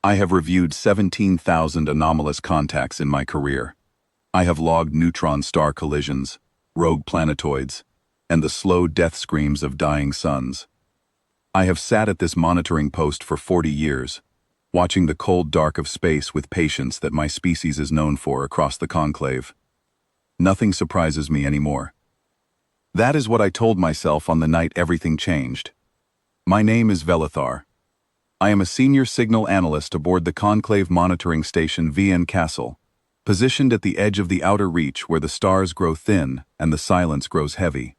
I have reviewed 17,000 anomalous contacts in my career. I have logged neutron star collisions, rogue planetoids, and the slow death screams of dying suns. I have sat at this monitoring post for 40 years, watching the cold dark of space with patience that my species is known for across the conclave. Nothing surprises me anymore. That is what I told myself on the night everything changed. My name is Velithar. I am a senior signal analyst aboard the conclave monitoring station VN Castle, positioned at the edge of the outer reach where the stars grow thin and the silence grows heavy.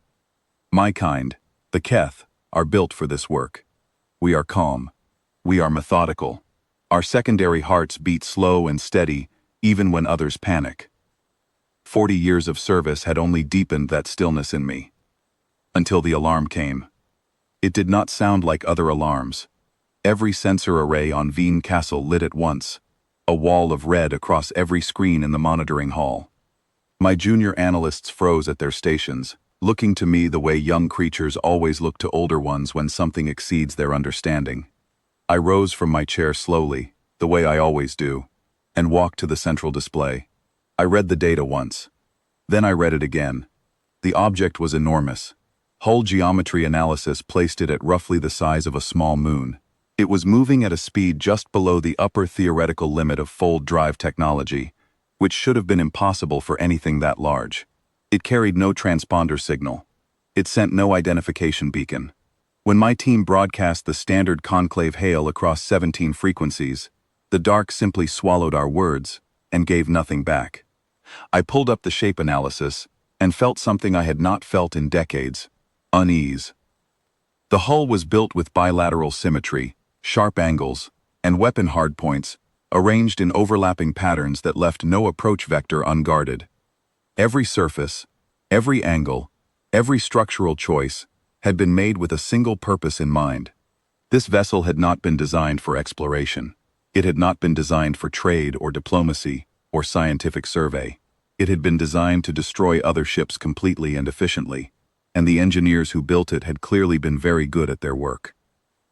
My kind, the Keth, are built for this work. We are calm. We are methodical. Our secondary hearts beat slow and steady, even when others panic. 40 years of service had only deepened that stillness in me. Until the alarm came. It did not sound like other alarms. Every sensor array on VN Castle lit at once, a wall of red across every screen in the monitoring hall. My junior analysts froze at their stations, looking to me the way young creatures always look to older ones when something exceeds their understanding. I rose from my chair slowly, the way I always do, and walked to the central display. I read the data once. Then I read it again. The object was enormous. Hull geometry analysis placed it at roughly the size of a small moon. It was moving at a speed just below the upper theoretical limit of fold drive technology, which should have been impossible for anything that large. It carried no transponder signal. It sent no identification beacon. When my team broadcast the standard conclave hail across 17 frequencies, the dark simply swallowed our words and gave nothing back. I pulled up the shape analysis and felt something I had not felt in decades: unease. The hull was built with bilateral symmetry, sharp angles, and weapon hardpoints, arranged in overlapping patterns that left no approach vector unguarded. Every surface, every angle, every structural choice had been made with a single purpose in mind. This vessel had not been designed for exploration. It had not been designed for trade or diplomacy or scientific survey. It had been designed to destroy other ships completely and efficiently, and the engineers who built it had clearly been very good at their work.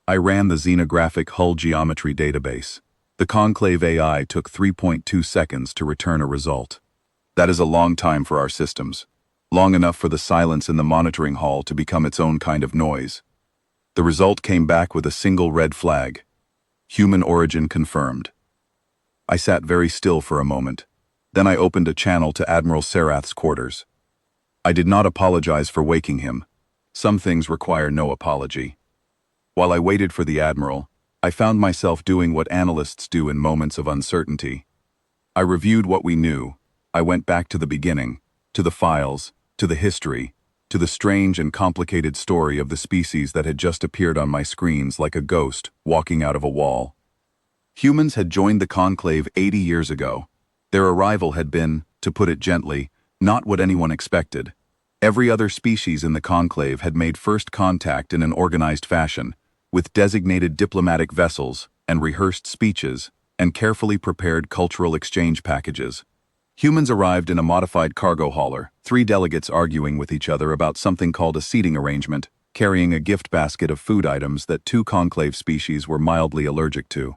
I ran the xenographic hull geometry database. The conclave AI took 3.2 seconds to return a result. That is a long time for our systems, long enough for the silence in the monitoring hall to become its own kind of noise. The result came back with a single red flag. Human origin confirmed. I sat very still for a moment. Then I opened a channel to Admiral Sarath's quarters. I did not apologize for waking him. Some things require no apology. While I waited for the Admiral, I found myself doing what analysts do in moments of uncertainty. I reviewed what we knew. I went back to the beginning, to the files, to the history, to the strange and complicated story of the species that had just appeared on my screens like a ghost walking out of a wall. Humans had joined the conclave 80 years ago. Their arrival had been, to put it gently, not what anyone expected. Every other species in the conclave had made first contact in an organized fashion, with designated diplomatic vessels and rehearsed speeches and carefully prepared cultural exchange packages. Humans arrived in a modified cargo hauler, 3 delegates arguing with each other about something called a seating arrangement, carrying a gift basket of food items that 2 conclave species were mildly allergic to.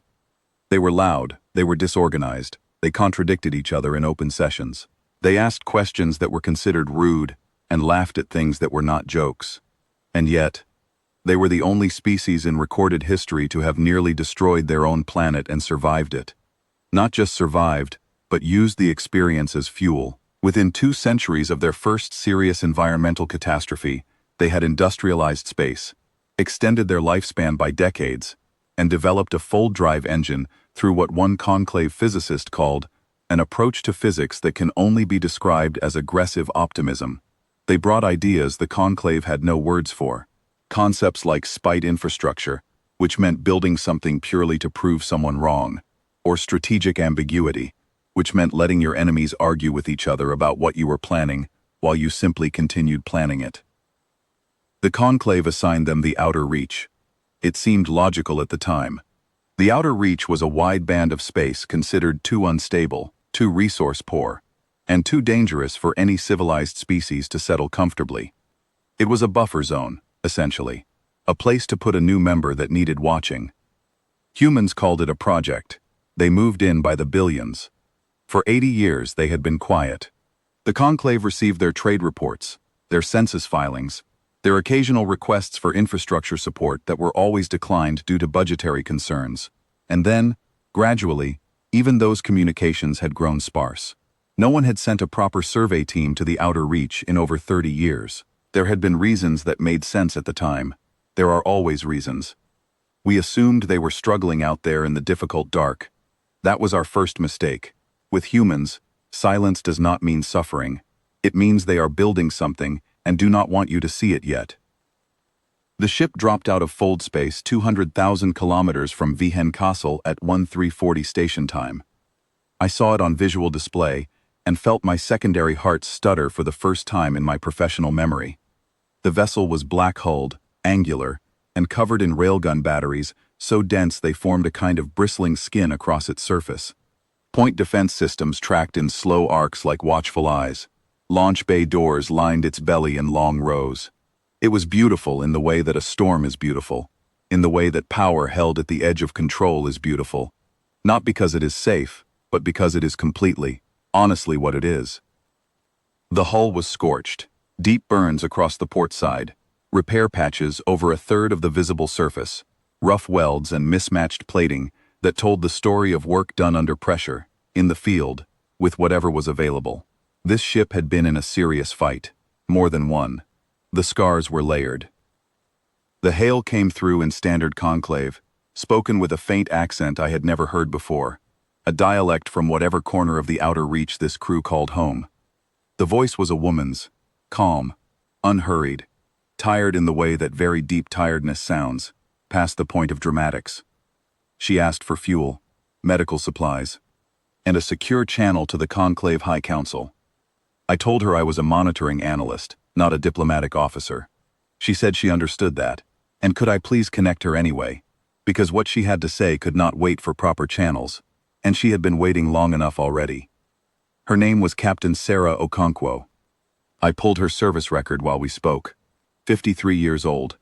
They were loud, they were disorganized, they contradicted each other in open sessions. They asked questions that were considered rude and laughed at things that were not jokes. And yet, they were the only species in recorded history to have nearly destroyed their own planet and survived it. Not just survived, but used the experience as fuel. Within 2 centuries of their first serious environmental catastrophe, they had industrialized space, extended their lifespan by decades, and developed a full-drive engine through what one conclave physicist called an approach to physics that can only be described as aggressive optimism. They brought ideas the conclave had no words for. Concepts like spite infrastructure, which meant building something purely to prove someone wrong, or strategic ambiguity, which meant letting your enemies argue with each other about what you were planning while you simply continued planning it. The conclave assigned them the outer reach. It seemed logical at the time. The outer reach was a wide band of space considered too unstable, too resource-poor, and too dangerous for any civilized species to settle comfortably. It was a buffer zone, essentially, a place to put a new member that needed watching. Humans called it a project. They moved in by the billions. For 80 years they had been quiet. The conclave received their trade reports, their census filings, their occasional requests for infrastructure support that were always declined due to budgetary concerns. And then, gradually, even those communications had grown sparse. No one had sent a proper survey team to the outer reach in over 30 years. There had been reasons that made sense at the time. There are always reasons. We assumed they were struggling out there in the difficult dark. That was our first mistake. With humans, silence does not mean suffering. It means they are building something and do not want you to see it yet. The ship dropped out of fold space 200,000 kilometers from Vihen Castle at 1340 station time. I saw it on visual display and felt my secondary heart stutter for the first time in my professional memory. The vessel was black-hulled, angular, and covered in railgun batteries so dense they formed a kind of bristling skin across its surface. Point defense systems tracked in slow arcs like watchful eyes. Launch bay doors lined its belly in long rows. It was beautiful in the way that a storm is beautiful, in the way that power held at the edge of control is beautiful. Not because it is safe, but because it is completely, honestly what it is. The hull was scorched, deep burns across the port side, repair patches over a third of the visible surface, rough welds and mismatched plating that told the story of work done under pressure, in the field, with whatever was available. This ship had been in a serious fight, more than one. The scars were layered. The hail came through in standard conclave, spoken with a faint accent I had never heard before, a dialect from whatever corner of the outer reach this crew called home. The voice was a woman's, calm, unhurried, tired in the way that very deep tiredness sounds, past the point of dramatics. She asked for fuel, medical supplies, and a secure channel to the Conclave High Council. I told her I was a monitoring analyst, not a diplomatic officer. She said she understood that, and could I please connect her anyway, because what she had to say could not wait for proper channels, and she had been waiting long enough already. Her name was Captain Sarah Okonkwo. I pulled her service record while we spoke. 53 years old.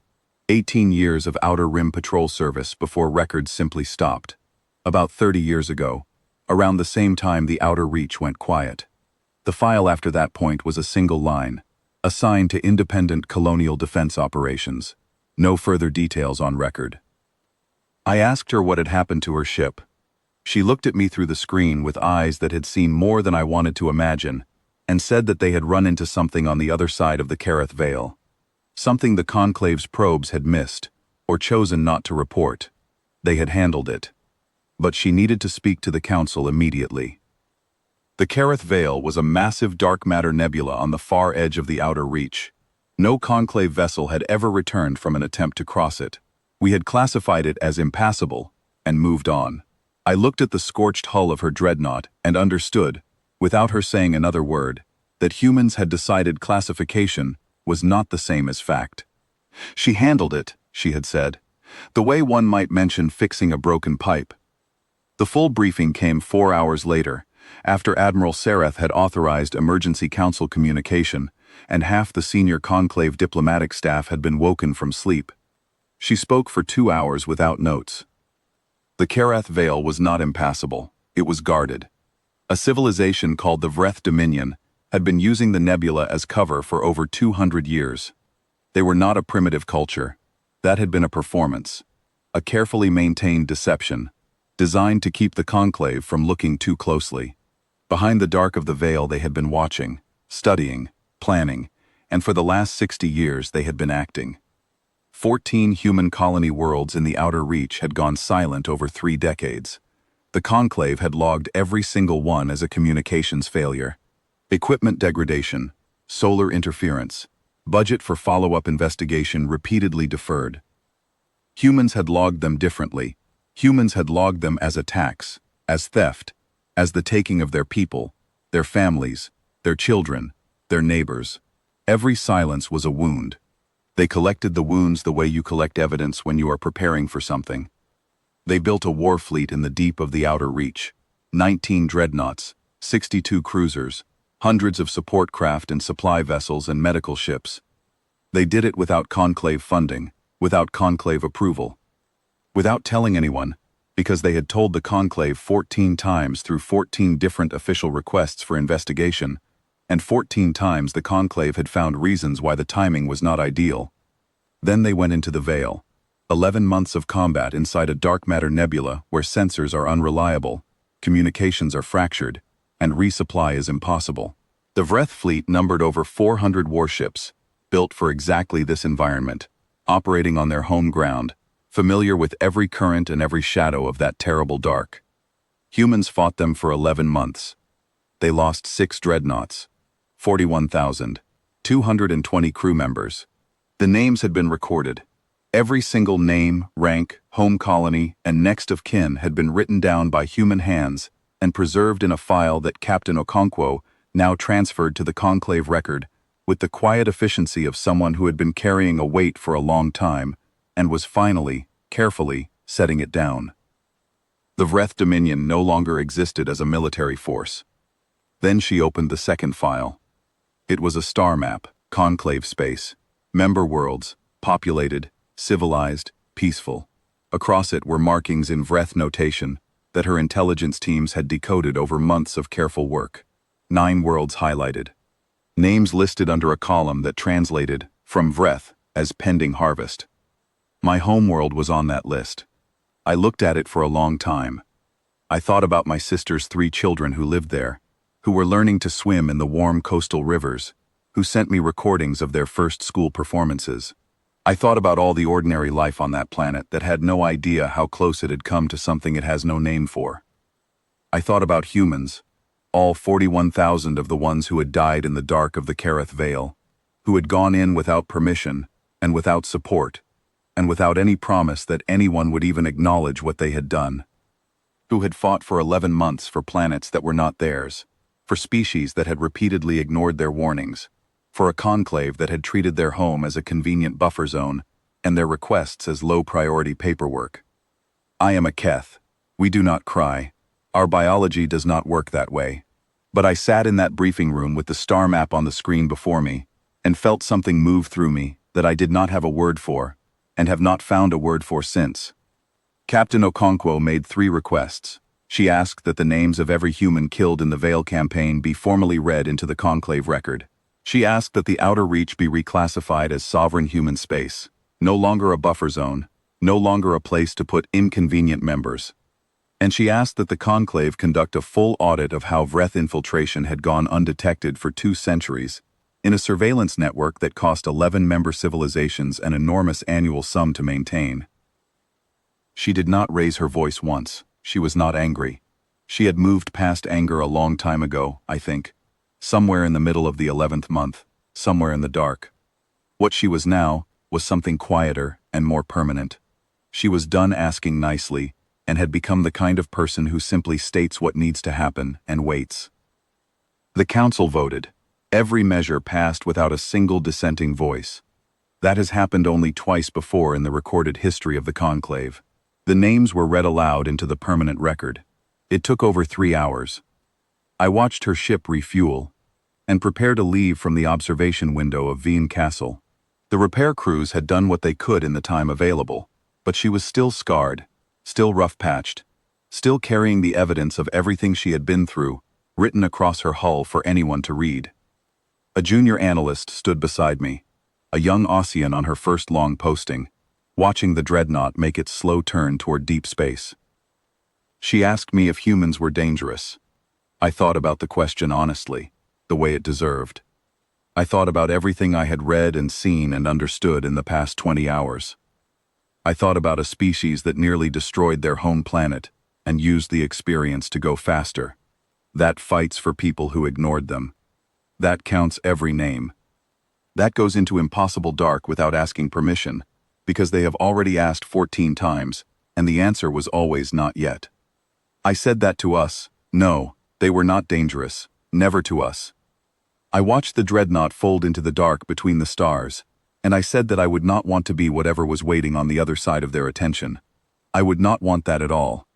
18 years of Outer Rim patrol service before records simply stopped. About 30 years ago, around the same time the Outer Reach went quiet. The file after that point was a single line, assigned to independent colonial defense operations. No further details on record. I asked her what had happened to her ship. She looked at me through the screen with eyes that had seen more than I wanted to imagine, and said that they had run into something on the other side of the Kerith Veil. Something the Conclave's probes had missed, or chosen not to report. They had handled it. But she needed to speak to the Council immediately. The Kerith Veil was a massive dark matter nebula on the far edge of the Outer Reach. No Conclave vessel had ever returned from an attempt to cross it. We had classified it as impassable, and moved on. I looked at the scorched hull of her dreadnought and understood, without her saying another word, that humans had decided classification was not the same as fact. She handled it, she had said, the way one might mention fixing a broken pipe. The full briefing came 4 hours later, after Admiral Sereth had authorized emergency council communication, and half the senior conclave diplomatic staff had been woken from sleep. She spoke for 2 hours without notes. The Kerith Veil was not impassable, it was guarded. A civilization called the Vreth Dominion had been using the nebula as cover for over 200 years. They were not a primitive culture. That had been a performance, a carefully maintained deception, designed to keep the conclave from looking too closely. Behind the dark of the veil they had been watching, studying, planning, and for the last 60 years they had been acting. 14 human colony worlds in the Outer Reach had gone silent over 3 decades. The conclave had logged every single one as a communications failure. Equipment degradation, solar interference, budget for follow-up investigation repeatedly deferred. Humans had logged them differently. Humans had logged them as attacks, as theft, as the taking of their people, their families, their children, their neighbors. Every silence was a wound. They collected the wounds the way you collect evidence when you are preparing for something. They built a war fleet in the deep of the Outer Reach. 19 dreadnoughts, 62 cruisers, hundreds of support craft and supply vessels and medical ships. They did it without conclave funding, without conclave approval. Without telling anyone, because they had told the conclave 14 times through 14 different official requests for investigation, and 14 times the conclave had found reasons why the timing was not ideal. Then they went into the Veil. 11 months of combat inside a dark matter nebula where sensors are unreliable, communications are fractured, and resupply is impossible. The Vreth fleet numbered over 400 warships, built for exactly this environment, operating on their home ground, familiar with every current and every shadow of that terrible dark. Humans fought them for 11 months. They lost 6 dreadnoughts, 41,220 crew members. The names had been recorded. Every single name, rank, home colony, and next of kin had been written down by human hands and preserved in a file that Captain Okonkwo now transferred to the conclave record with the quiet efficiency of someone who had been carrying a weight for a long time and was finally, carefully, setting it down. The Vreth Dominion no longer existed as a military force. Then she opened the second file. It was a star map, conclave space, member worlds, populated, civilized, peaceful. Across it were markings in Vreth notation that her intelligence teams had decoded over months of careful work. 9 worlds highlighted. Names listed under a column that translated from Vreth as pending harvest. My homeworld was on that list. I looked at it for a long time. I thought about my sister's 3 children who lived there, who were learning to swim in the warm coastal rivers, who sent me recordings of their first school performances. I thought about all the ordinary life on that planet that had no idea how close it had come to something it has no name for. I thought about humans, all 41,000 of the ones who had died in the dark of the Kareth Veil, who had gone in without permission and without support, and without any promise that anyone would even acknowledge what they had done, who had fought for 11 months for planets that were not theirs, for species that had repeatedly ignored their warnings, for a conclave that had treated their home as a convenient buffer zone and their requests as low-priority paperwork. I am a Keth. We do not cry. Our biology does not work that way. But I sat in that briefing room with the star map on the screen before me and felt something move through me that I did not have a word for and have not found a word for since. Captain Okonkwo made 3 requests. She asked that the names of every human killed in the Veil campaign be formally read into the conclave record. She asked that the Outer Reach be reclassified as sovereign human space, no longer a buffer zone, no longer a place to put inconvenient members. And she asked that the conclave conduct a full audit of how Vreth infiltration had gone undetected for 2 centuries, in a surveillance network that cost 11 member civilizations an enormous annual sum to maintain. She did not raise her voice once. She was not angry. She had moved past anger a long time ago, I think. Somewhere in the middle of the 11th month, somewhere in the dark. What she was now was something quieter and more permanent. She was done asking nicely and had become the kind of person who simply states what needs to happen and waits. The council voted. Every measure passed without a single dissenting voice. That has happened only twice before in the recorded history of the conclave. The names were read aloud into the permanent record. It took over 3 hours. I watched her ship refuel and prepare to leave from the observation window of Veen Castle. The repair crews had done what they could in the time available, but she was still scarred, still rough-patched, still carrying the evidence of everything she had been through, written across her hull for anyone to read. A junior analyst stood beside me, a young Ossian on her first long posting, watching the dreadnought make its slow turn toward deep space. She asked me if humans were dangerous. I thought about the question honestly, the way it deserved. I thought about everything I had read and seen and understood in the past 20 hours. I thought about a species that nearly destroyed their home planet and used the experience to go faster. That fights for people who ignored them. That counts every name. That goes into impossible dark without asking permission, because they have already asked 14 times, and the answer was always not yet. I said that to us. No, they were not dangerous, never to us. I watched the dreadnought fold into the dark between the stars, and I said that I would not want to be whatever was waiting on the other side of their attention. I would not want that at all.